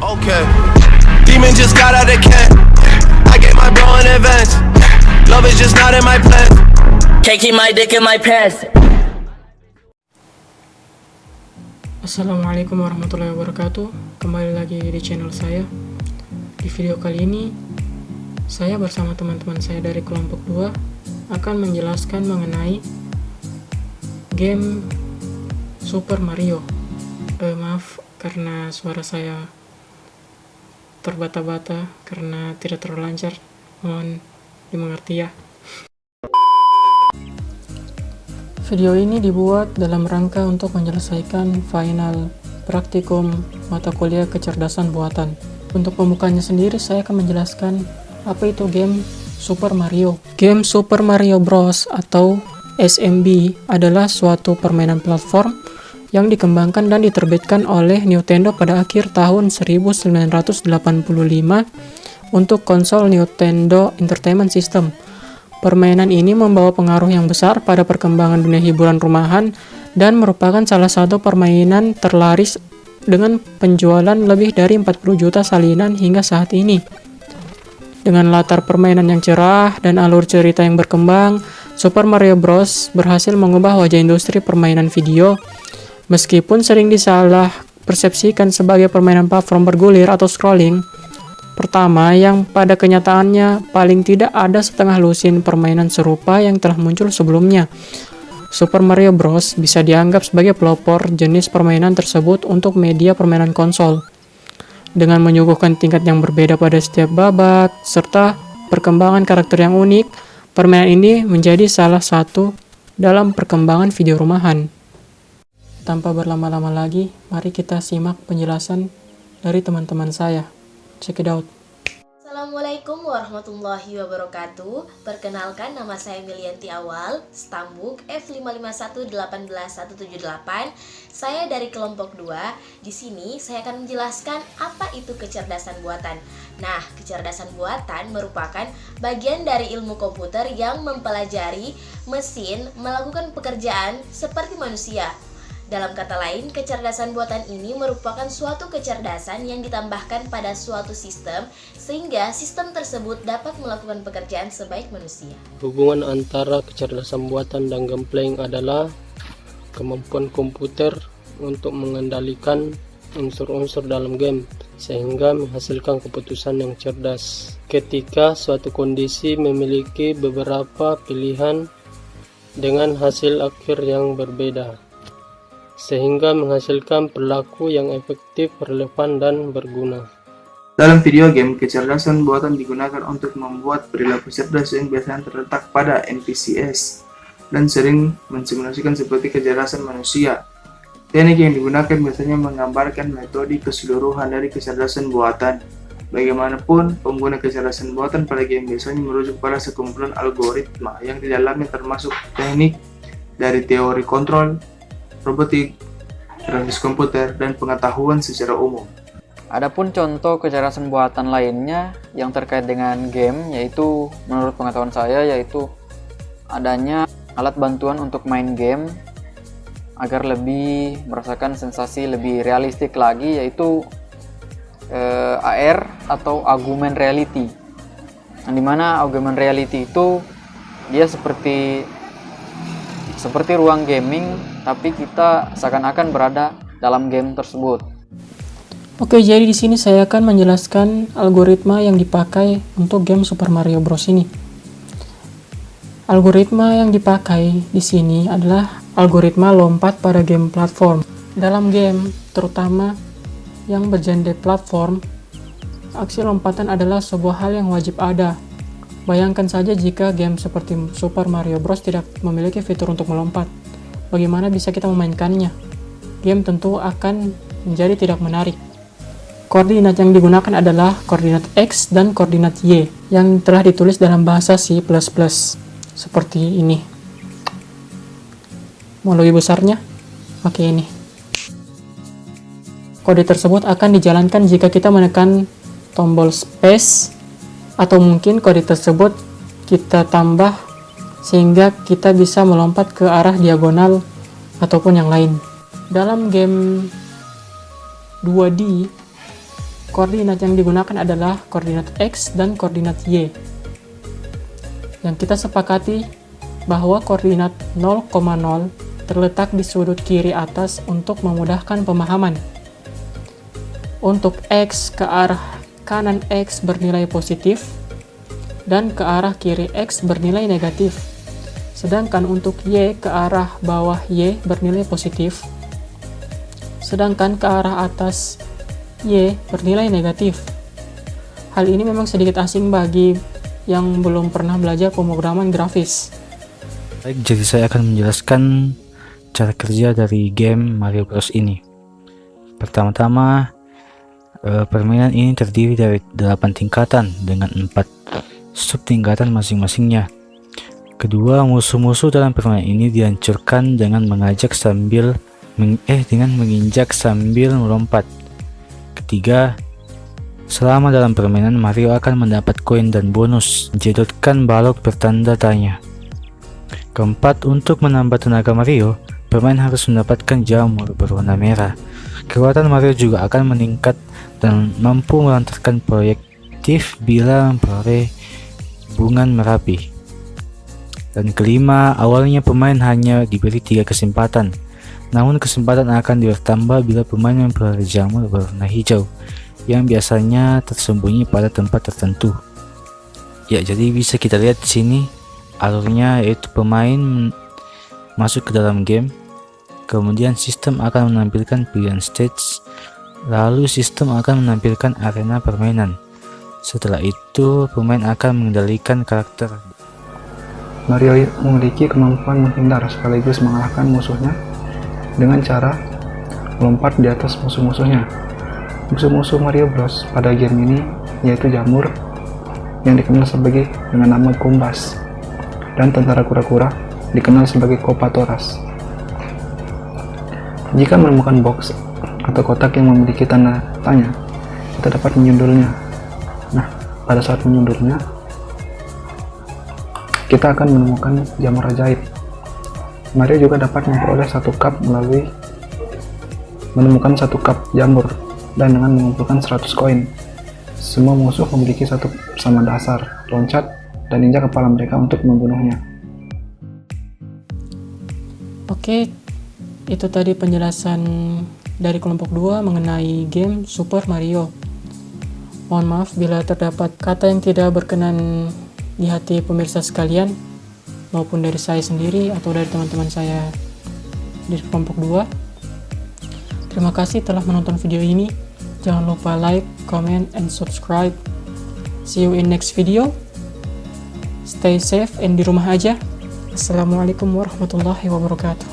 Okay. Demon just got out of camp. I get my bro in advance. Love is just not in my plan. Can't keep my dick in my pants. Assalamualaikum warahmatullahi wabarakatuh. Kembali lagi di channel saya. Di video kali ini saya bersama teman-teman saya dari kelompok 2 akan menjelaskan mengenai game Super Mario. Maaf karena suara saya terbata-bata karena tidak terlalu lancar, mohon dimengerti ya. Video ini dibuat dalam rangka untuk menyelesaikan final praktikum mata kuliah kecerdasan buatan. Untuk pembukanya sendiri saya akan menjelaskan apa itu game Super Mario. Game Super Mario Bros atau SMB adalah suatu permainan platform yang dikembangkan dan diterbitkan oleh Nintendo pada akhir tahun 1985 untuk konsol Nintendo Entertainment System. Permainan ini membawa pengaruh yang besar pada perkembangan dunia hiburan rumahan dan merupakan salah satu permainan terlaris dengan penjualan lebih dari 40 juta salinan hingga saat ini. Dengan latar permainan yang cerah dan alur cerita yang berkembang, Super Mario Bros. Berhasil mengubah wajah industri permainan video. Meskipun sering disalah persepsikan sebagai permainan platform bergulir atau scrolling, pertama yang pada kenyataannya paling tidak ada setengah lusin permainan serupa yang telah muncul sebelumnya. Super Mario Bros. Bisa dianggap sebagai pelopor jenis permainan tersebut untuk media permainan konsol. Dengan menyuguhkan tingkat yang berbeda pada setiap babak, serta perkembangan karakter yang unik, permainan ini menjadi salah satu dalam perkembangan video rumahan. Tanpa berlama-lama lagi, mari kita simak penjelasan dari teman-teman saya. Check it out. Assalamualaikum warahmatullahi wabarakatuh. Perkenalkan, nama saya Milianti Awal, Stambuk F5518178. Saya dari kelompok 2. Di sini saya akan menjelaskan apa itu kecerdasan buatan. Nah, kecerdasan buatan merupakan bagian dari ilmu komputer yang mempelajari mesin melakukan pekerjaan seperti manusia. Dalam kata lain, kecerdasan buatan ini merupakan suatu kecerdasan yang ditambahkan pada suatu sistem sehingga sistem tersebut dapat melakukan pekerjaan sebaik manusia. Hubungan antara kecerdasan buatan dan gambling adalah kemampuan komputer untuk mengendalikan unsur-unsur dalam game sehingga menghasilkan keputusan yang cerdas. Ketika suatu kondisi memiliki beberapa pilihan dengan hasil akhir yang berbeda, sehingga menghasilkan perilaku yang efektif, relevan, dan berguna. Dalam video game, kecerdasan buatan digunakan untuk membuat perilaku cerdas yang biasanya terletak pada NPCs dan sering mensimulasikan seperti kecerdasan manusia. Teknik yang digunakan biasanya menggambarkan metode keseluruhan dari kecerdasan buatan. Bagaimanapun, pengguna kecerdasan buatan pada game biasanya merujuk pada sekumpulan algoritma yang di dalamnya termasuk teknik dari teori kontrol, robotik, grafis komputer, dan pengetahuan secara umum. Adapun contoh kecerdasan buatan lainnya yang terkait dengan game, yaitu menurut pengetahuan saya, yaitu adanya alat bantuan untuk main game agar lebih merasakan sensasi lebih realistik lagi, yaitu AR atau augmented reality. Yang dimana augmented reality itu dia seperti ruang gaming, tapi kita seakan-akan berada dalam game tersebut. Oke, jadi di sini saya akan menjelaskan algoritma yang dipakai untuk game Super Mario Bros. Ini. Algoritma yang dipakai di sini adalah algoritma lompat pada game platform. Dalam game, terutama yang bergenre platform, aksi lompatan adalah sebuah hal yang wajib ada. Bayangkan saja jika game seperti Super Mario Bros. Tidak memiliki fitur untuk melompat. Bagaimana bisa kita memainkannya? Game tentu akan menjadi tidak menarik. Koordinat yang digunakan adalah koordinat X dan koordinat Y yang telah ditulis dalam bahasa C++. Seperti ini. Mau lebih besarnya? Oke, ini. Kode tersebut akan dijalankan jika kita menekan tombol space, atau mungkin kode tersebut kita tambah sehingga kita bisa melompat ke arah diagonal ataupun yang lain. Dalam game 2D koordinat yang digunakan adalah koordinat X dan koordinat Y. Yang kita sepakati bahwa koordinat 0,0 terletak di sudut kiri atas untuk memudahkan pemahaman. Untuk X ke arah kanan X bernilai positif dan ke arah kiri X bernilai negatif. Sedangkan untuk Y ke arah bawah Y bernilai positif. Sedangkan ke arah atas Y bernilai negatif. Hal ini memang sedikit asing bagi yang belum pernah belajar pemrograman grafis. Baik, jadi saya akan menjelaskan cara kerja dari game Mario Bros ini. Pertama-tama, permainan ini terdiri dari 8 tingkatan dengan 4 subtingkatan masing-masingnya. Kedua, musuh-musuh dalam permainan ini dihancurkan dengan menginjak sambil melompat. Ketiga, selama dalam permainan Mario akan mendapat koin dan bonus menjedotkan balok bertanda tanya. Keempat, untuk menambah tenaga Mario, pemain harus mendapatkan jamur berwarna merah. Kekuatan Mario juga akan meningkat dan mampu melontarkan proyektil bila memperoleh bungan merapi. Dan kelima, awalnya pemain hanya diberi 3 kesempatan. Namun kesempatan akan bertambah bila pemain memperoleh jamur berwarna hijau yang biasanya tersembunyi pada tempat tertentu. Ya, jadi bisa kita lihat di sini alurnya, yaitu pemain masuk ke dalam game, kemudian sistem akan menampilkan pilihan stage, lalu sistem akan menampilkan arena permainan. Setelah itu, pemain akan mengendalikan karakter. Mario memiliki kemampuan menghindar sekaligus mengalahkan musuhnya dengan cara melompat di atas musuh-musuhnya. Musuh-musuh Mario Bros pada game ini yaitu jamur yang dikenal sebagai dengan nama Kumbas, dan tentara kura-kura dikenal sebagai Kopatoras. Jika menemukan box atau kotak yang memiliki tanda tanya, kita dapat menyundulnya. Nah, pada saat menyundulnya, kita akan menemukan jamur ajaib. Mario juga dapat memperoleh 1 cup melalui menemukan 1 cup jamur dan dengan mengumpulkan 100 koin. Semua musuh memiliki satu sama dasar, loncat, dan injak kepala mereka untuk membunuhnya. Oke, itu tadi penjelasan dari kelompok 2 mengenai game Super Mario. Mohon maaf bila terdapat kata yang tidak berkenan di hati pemirsa sekalian, maupun dari saya sendiri atau dari teman-teman saya di kelompok 2. Terima kasih telah menonton video ini. Jangan lupa like, comment, and subscribe. See you in next video. Stay safe and di rumah aja. Assalamualaikum warahmatullahi wabarakatuh.